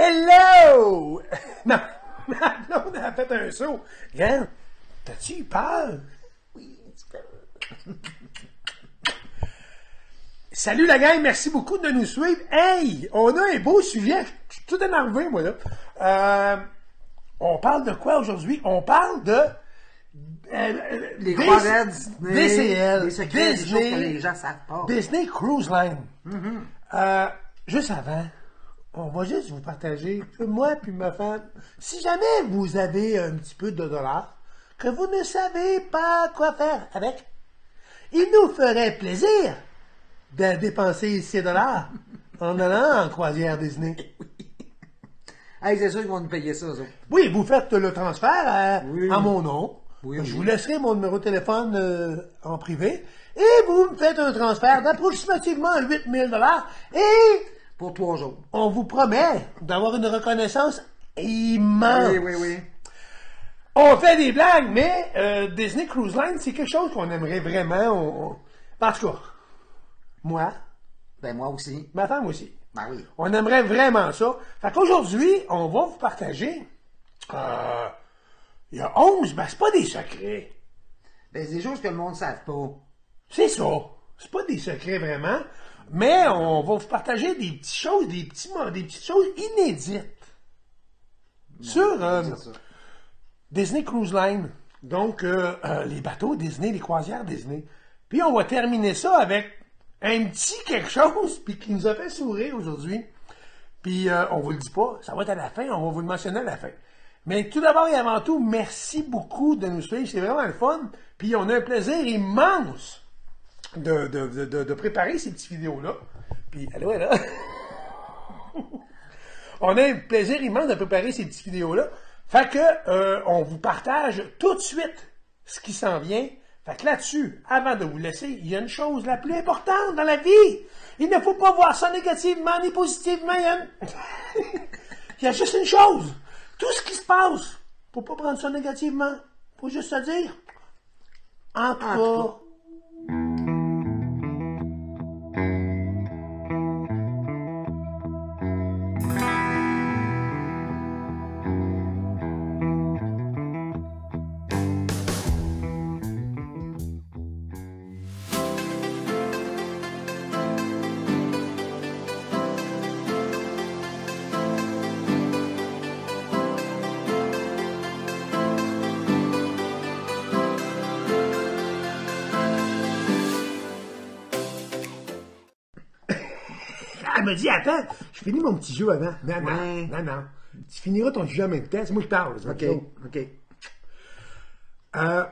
Hello! Non, ma blonde a fait un saut. Regarde, t'as-tu eu peur? Oui, un petit peu. Salut la gang, merci beaucoup de nous suivre. Hey, on a un beau sujet. Je suis tout énervé, moi, là. On parle de quoi aujourd'hui? On parle de... les croisières Disney, DCL, les secrets, Disney, des choses que les gens savent pas. Disney Cruise Line. Juste avant, on va juste vous partager, moi puis ma femme, si jamais vous avez un petit peu de dollars, que vous ne savez pas quoi faire avec, il nous ferait plaisir de dépenser ces dollars en allant en croisière Disney. Hey, c'est sûr qu'ils vont nous payer ça, ça. Oui, vous faites le transfert Oui. à mon nom. Oui, Je oui. vous laisserai mon numéro de téléphone en privé. Et vous me faites un transfert d'approximativement 8 000 $. Et Pour 3 jours. on vous promet d'avoir une reconnaissance immense. Oui, oui, oui. On fait des blagues, mais Disney Cruise Line, c'est quelque chose qu'on aimerait vraiment. En tout cas, moi, Ben, moi aussi. ma femme aussi. Ben oui. On aimerait vraiment ça. Fait qu'aujourd'hui, on va vous partager. Il y a 11, ben c'est pas des secrets. Ben, c'est des choses que le monde ne savent pas. C'est ça. C'est pas des secrets vraiment. Mais on va vous partager des petites choses, des petites choses inédites. Sur C'est ça. Disney Cruise Line. Donc, les bateaux Disney, les croisières Disney. Puis on va terminer ça avec un petit quelque chose puis qui nous a fait sourire aujourd'hui. Puis on vous le dit pas, ça va être à la fin, on va vous le mentionner à la fin. Mais tout d'abord et avant tout, merci beaucoup de nous suivre, c'est vraiment le fun. Puis on a un plaisir immense de préparer ces petites vidéos-là. Puis, allô, là. On a un plaisir immense de préparer ces petites vidéos-là. Fait que on vous partage tout de suite ce qui s'en vient. Fait que là-dessus, avant de vous laisser, il y a une chose la plus importante dans la vie. Il ne faut pas voir ça négativement ni positivement. Il y a juste une chose. Tout ce qui se passe, faut pas prendre ça négativement. Faut juste se dire, en tout cas, elle me dit, attends, je finis mon petit jeu avant. Non, non, Ouais. non, non. Tu finiras ton jeu en même temps. C'est moi qui parle. c'est OK, autre chose. OK.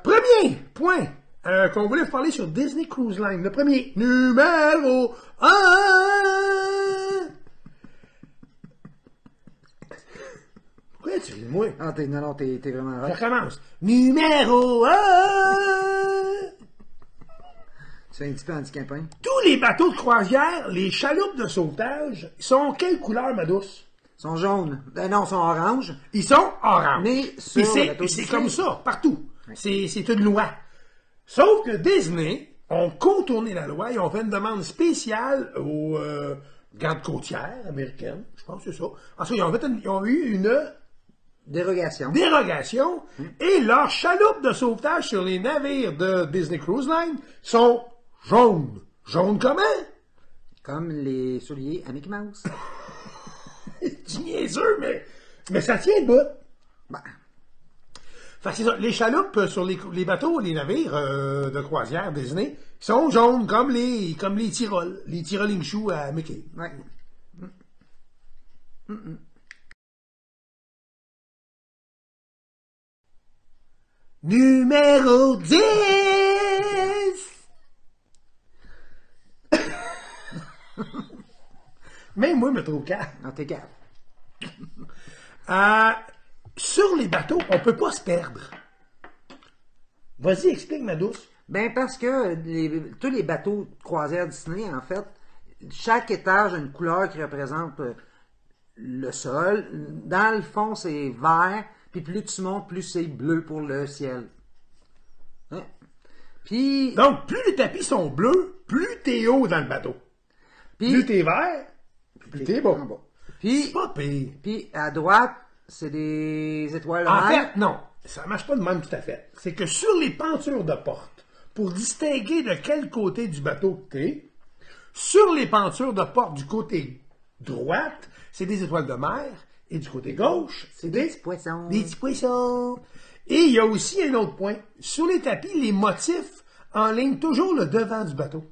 Premier point qu'on voulait vous parler sur Disney Cruise Line. Le premier, numéro 1. Pourquoi tu ris de moi? Ah, non, t'es vraiment Je right. recommence. Numéro 1. Tu fais un petit peu handicapin. Tous les bateaux de croisière, les chaloupes de sauvetage, sont quelle couleur, ma douce? Ils sont jaunes. Non, ils sont oranges. Ils sont orange. Mais Puis sur le c'est bateau c'est Disney. comme ça, partout. C'est une loi. Sauf que Disney ont contourné la loi et ont fait une demande spéciale aux gardes côtières américaines. Je pense que c'est ça. Ensuite, ils ont eu une Dérogation. dérogation et leurs chaloupes de sauvetage sur les navires de Disney Cruise Line sont jaunes. Jaunes comment? Comme les souliers à Mickey Mouse. C'est niaiseux, mais ça tient de bout. Ben, Fait que c'est ça. Les chaloupes sur les bateaux, les navires de croisière Disney sont jaunes comme les Tyrol, les Tyroling Shoes à Mickey. ouais. Numéro 10! Même moi, je me trouve calme. Non, t'es calme. Sur les bateaux, on peut pas se perdre. Vas-y, explique, ma douce. Ben, parce que tous les bateaux de croisière Disney, en fait, chaque étage a une couleur qui représente le sol. Dans le fond, c'est vert. Puis plus tu montes, plus c'est bleu pour le ciel. Hein? Puis, Donc, plus les tapis sont bleus, plus t'es haut dans le bateau. Plus t'es vert, plus t'es bas. en bas. Puis, C'est pas pire. puis à droite, c'est des étoiles de En mer. fait, non. Ça marche pas de même tout à fait. C'est que sur les pentures de porte, pour distinguer de quel côté du bateau que t'es, sur les pentures de porte du côté droite, c'est des étoiles de mer, et du côté gauche, c'est des petits poissons. Des petits poissons. Et il y a aussi un autre point. Sur les tapis, les motifs enlignent toujours le devant du bateau.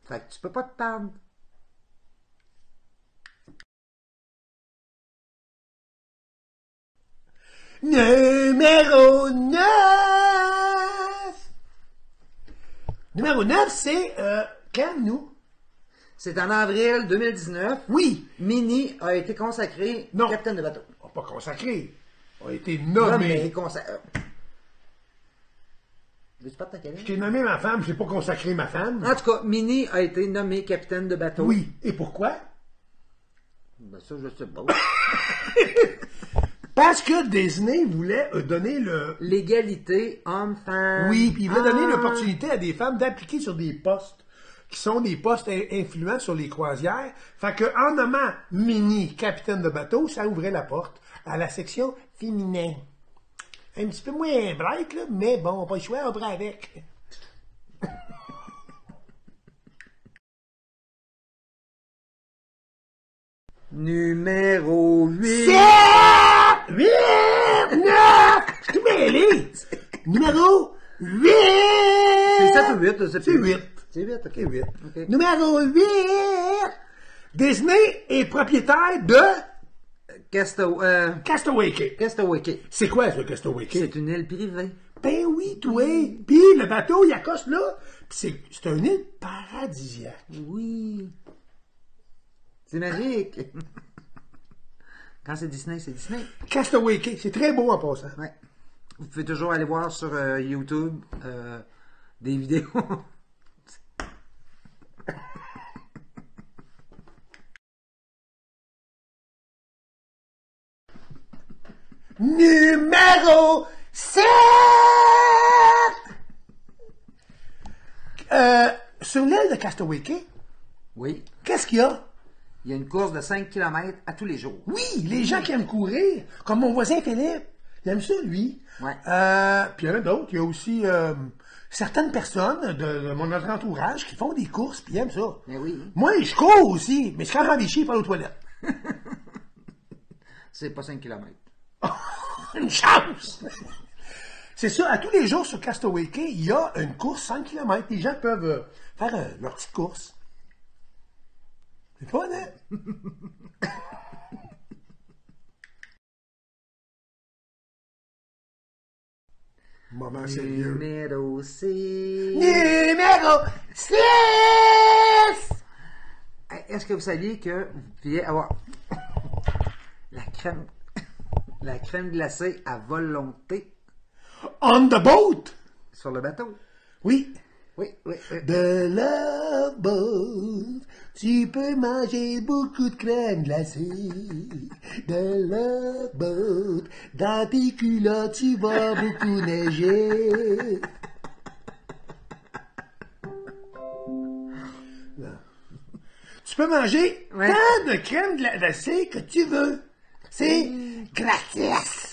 Fait que tu peux pas te perdre. Numéro 9! Numéro 9, c'est quand nous? C'est en avril 2019. Oui, Minnie a été consacré Non. capitaine de bateau. on n'a pas consacré. On a été Nommé nommé. Veux-tu pas de ta Je calèche? t'ai nommé ma femme, je n'ai pas consacré ma femme. En tout cas, Minnie a été nommé capitaine de bateau. Oui. Et pourquoi? Ben ça, je sais pas. Parce que Disney voulait donner le... L'égalité homme-femme. Oui, puis il voulait donner Ah. l'opportunité à des femmes d'appliquer sur des postes qui sont des postes influents sur les croisières. Fait que en nommant Minnie capitaine de bateau, ça ouvrait la porte à la section féminin. Un petit peu moins bright, là, mais bon, pas le choix, on prend avec. Numéro 8. 7, 8, 9, je suis tout mêlé. Numéro 8. C'est 7 ou 8, C'est 8. C'est 8, ok. C'est 8. Ok. Numéro 8. Disney est propriétaire de Castaway Cay. Castaway Cay. C'est quoi ça, Castaway Cay? C'est une île privée. Ben oui, toi. Puis le bateau, il accoste là. Puis c'est un île paradisiaque. Oui. C'est magique. Quand c'est Disney, c'est Disney. Castaway Cay, c'est très beau en passant. Ouais. Vous pouvez toujours aller voir sur YouTube des vidéos. Numéro 7! Sur l'île de Castaway Cay, Oui. qu'est-ce qu'il y a? Il y a une course de 5 km à tous les jours. Oui, les gens qui aiment courir, comme mon voisin Philippe, il aime ça, lui. Ouais. Puis il y en a d'autres. Il y a aussi certaines personnes de mon entourage qui font des courses, puis ils aiment ça. Mais oui. Moi, je cours aussi, mais je quand des chiens, pas aux toilettes. C'est pas 5 km. Une chance! C'est ça, à tous les jours sur Castaway Cay, il y a une course 5 km. Les gens peuvent faire leur petite course. C'est pas hein? Moment sérieux. Numéro 6. Numéro 6! Est-ce que vous saviez que vous pouviez avoir la crème glacée à volonté On the boat! sur le bateau? Oui. Oui, oui, oui. De la boat, tu peux manger beaucoup de crème glacée. De la boat, dans tes culottes, tu vas beaucoup neiger. Non. Tu peux manger Ouais. tant de crème glacée que tu veux. C'est gratis.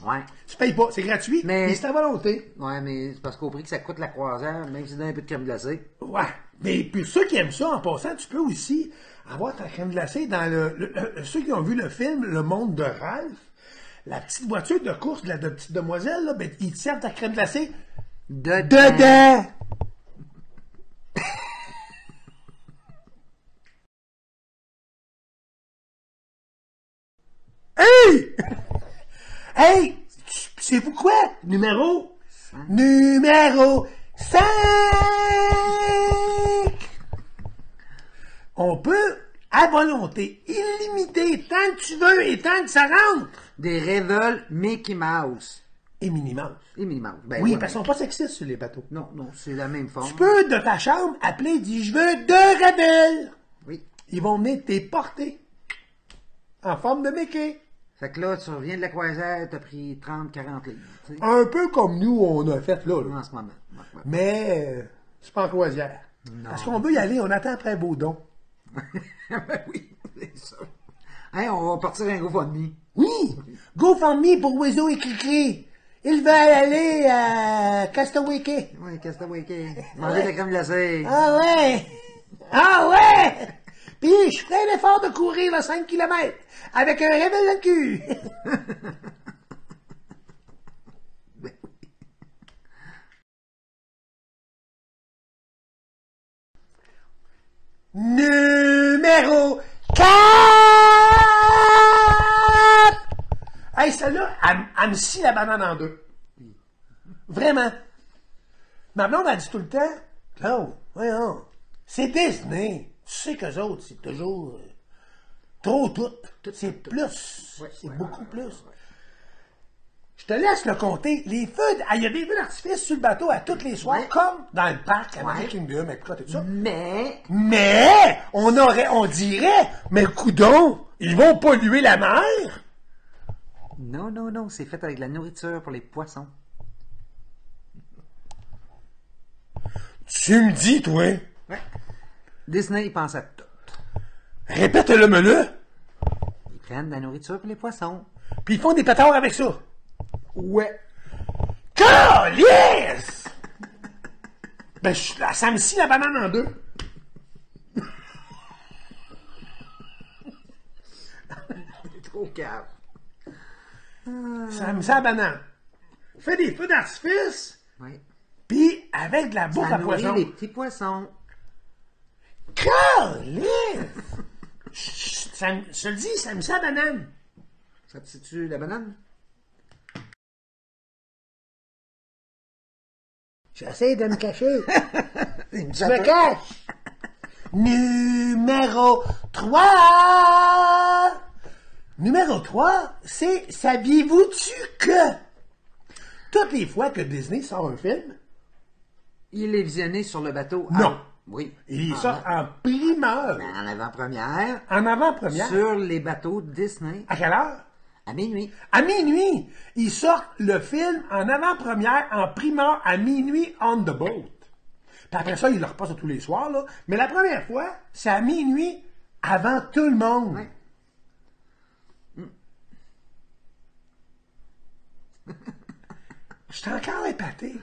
Ouais. Tu payes pas, c'est gratuit, Mais- mais c'est à volonté. Ouais, mais c'est parce qu'au prix que ça coûte la croisière, même si c'est un peu de crème glacée. Ouais. Mais pour ceux qui aiment ça, en passant, tu peux aussi avoir ta crème glacée dans ceux qui ont vu le film Le Monde de Ralph, la petite voiture de course de la petite demoiselle, là, ben, ils te servent ta crème glacée dedans. Hey! Hey! C'est-vous quoi? Numéro 5! On peut, à volonté, illimité, tant que tu veux et tant que ça rentre. Des Revel Mickey Mouse. Et minimum. Et Minnie Mouse. Ben, Oui, ouais, parce qu'ils sont pas sexistes sur les bateaux. Non, non, c'est la même forme. Tu peux, de ta chambre, appeler et dire, je veux 2 rebelles. Oui. Ils vont venir te porter. En forme de Mickey. Fait que là, tu reviens de la croisière, t'as pris 30-40 livres. Tu sais, Un peu comme nous, on a fait là. en ce moment. Ouais, ouais. Mais, c'est pas en croisière. Non. Parce qu'on veut y aller, on attend après Baudon. Ben oui, c'est ça. Hey, on va partir un GoFundMe. Oui! GoFundMe pour Oiseau et Cricri. Ils veulent aller à Castaway Cay. Oui, Castaway Cay. Manger de la crème glacée. Ah ouais! Ah ouais! Puis je ferai l'effort de courir le 5 km avec un réveil dans le cul. Numéro 4! Hey, celle-là, elle me scie la banane en deux. Vraiment. Ma blonde a dit tout le temps, Claude, voyons, c'est Disney. Tu sais qu'eux autres, c'est toujours trop tout. C'est plus. Ouais, C'est ouais, beaucoup ouais, plus. ouais. Je te laisse le compter. Les feux, il y a des feux d'artifice sur le bateau à tous les soirs, Ouais. comme dans le parc à Ouais. Magic Kingdom, et tout ça. Mais, Mais, on dirait, mais coudon, ils vont polluer la mer. non, c'est fait avec de la nourriture pour les poissons. Tu me dis, toi. Ouais. Disney, il pense à tout. Répète-le-me-le. Ils prennent de la nourriture pour les poissons. Puis ils font des pétards avec ça. Ouais. Calice! Ben, ça me scie la banane en deux. C'est trop cave. Ça me scie la banane. Fais des feux d'artifice, Oui. puis avec de la bouffe Ça à nourrit poisson. les petits poissons. Calice! Je te le dis, ça me scie la banane. Ça te situe la banane? J'essaie de me cacher. Je Je me cache. Numéro 3. Numéro 3, c'est saviez-vous-tu que toutes les fois que Disney sort un film, Il est visionné sur le bateau. Non. Oui. il Ah, sort en primeur, En avant-première. en avant-première. Sur les bateaux Disney. À quelle heure? À minuit. À minuit. Ils sortent le film en avant-première, en primeur, à minuit, on the boat. Puis après ça, ils le repassent tous les soirs, là. Mais la première fois, c'est à minuit, avant tout le monde. Ouais. Je suis encore épaté.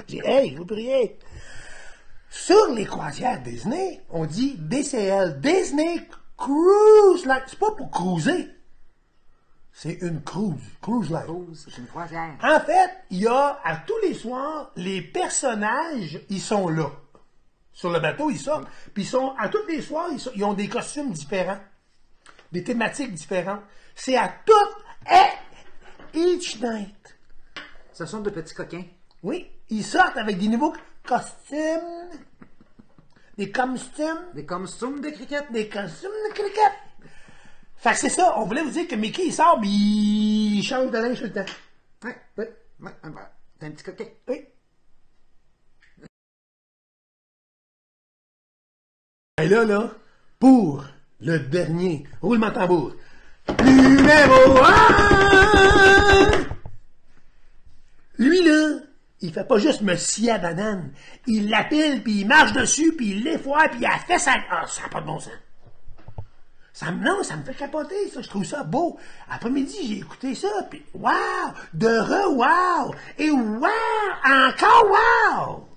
Hey, je vous priez. Sur les croisières Disney, on dit DCL, Disney Cruise Line. C'est pas pour cruiser. C'est une cruise line. Oh, c'est une croisière. En fait, il y a, à tous les soirs, les personnages, ils sont là. Sur le bateau, ils sortent. Puis ils sont, à tous les soirs, ils ont des costumes différents. Des thématiques différentes. C'est à each night. Ce sont de petits coquins. Oui, ils sortent avec des nouveaux costumes. Des costumes. Des costumes de cricket. Des costumes de cricket. Fait que c'est ça, on voulait vous dire que Mickey, il sort, puis il change de linge tout le temps. Ouais. Oui. Ouais. T'es un petit coquin. Oui. Et là, pour le dernier roulement de tambour, numéro 1! Lui, là, il fait pas juste me scier à banane. Il l'appelle, puis il marche dessus, puis il l'effoire, puis il a fait ça. Ah, ça n'a pas de bon sens. Non, ça me fait capoter, ça. Je trouve ça beau. Après-midi, j'ai écouté ça, puis wow! Wow! Et wow! Encore wow!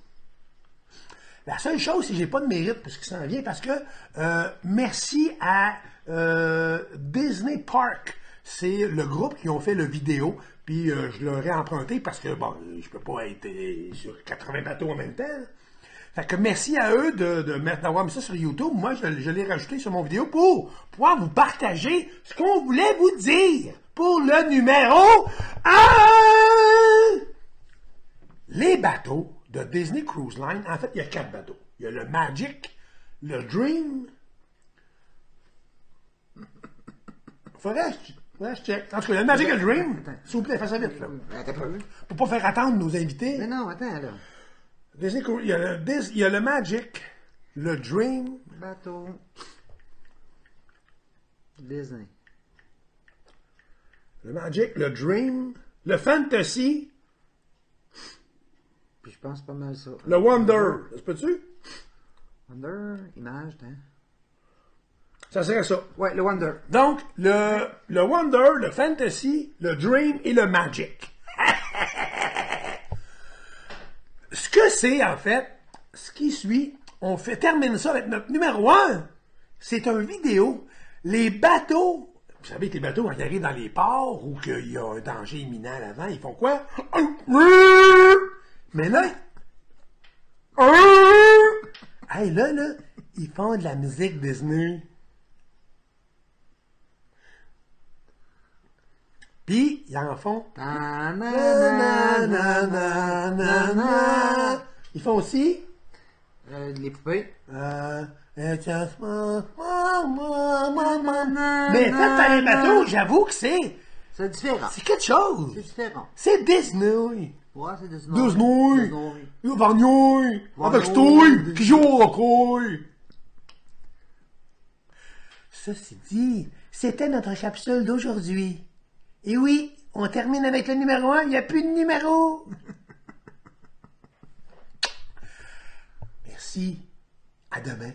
La seule chose, c'est que j'ai pas de mérite pour ce qui s'en vient, parce que merci à Disney Park. C'est le groupe qui ont fait le vidéo, puis je leur ai emprunté parce que, bon, je peux pas être sur 80 bateaux en même temps. Fait que merci à eux d'avoir mis ça sur YouTube. Moi, je l'ai rajouté sur mon vidéo pour pouvoir vous partager ce qu'on voulait vous dire pour le numéro 1! Les bateaux de Disney Cruise Line, en fait, il y a 4 bateaux. Il y a le Magic, le Dream. Faudrait que je check. En tout cas, le Magic et le Dream, s'il vous plaît, faites ça vite, là. Attends pas. Pour pas faire attendre nos invités. Mais non, attends, là. Disney Cruise, il y a le Magic, le Dream. Bateau. Disney. Le Magic, le Dream, le Fantasy, Puis je pense pas mal ça. le Wonder. Ça se peut-tu? Wonder, image, hein? Ça serait ça. Ouais, le Wonder. Donc, le Wonder, le Fantasy, le Dream et le Magic. Ce que c'est, en fait, ce qui suit, termine ça avec notre numéro 1. C'est une vidéo. Les bateaux, vous savez que les bateaux, quand ils arrivent dans les ports ou qu'il y a un danger imminent à l'avant, ils font quoi? Mais là, hey, là, ils font de la musique Disney. Puis, ils en font. Ils font aussi. Les poupées. Mais fait par les bateaux, j'avoue que c'est différent. c'est quelque chose. C'est différent. C'est Disney. Ouais, c'est Disney. Disney. Varnier. Avec toi. Qui joue au hockey. Ceci dit, c'était notre capsule d'aujourd'hui. Et oui, on termine avec le numéro 1, il n'y a plus de numéro. Merci. À demain.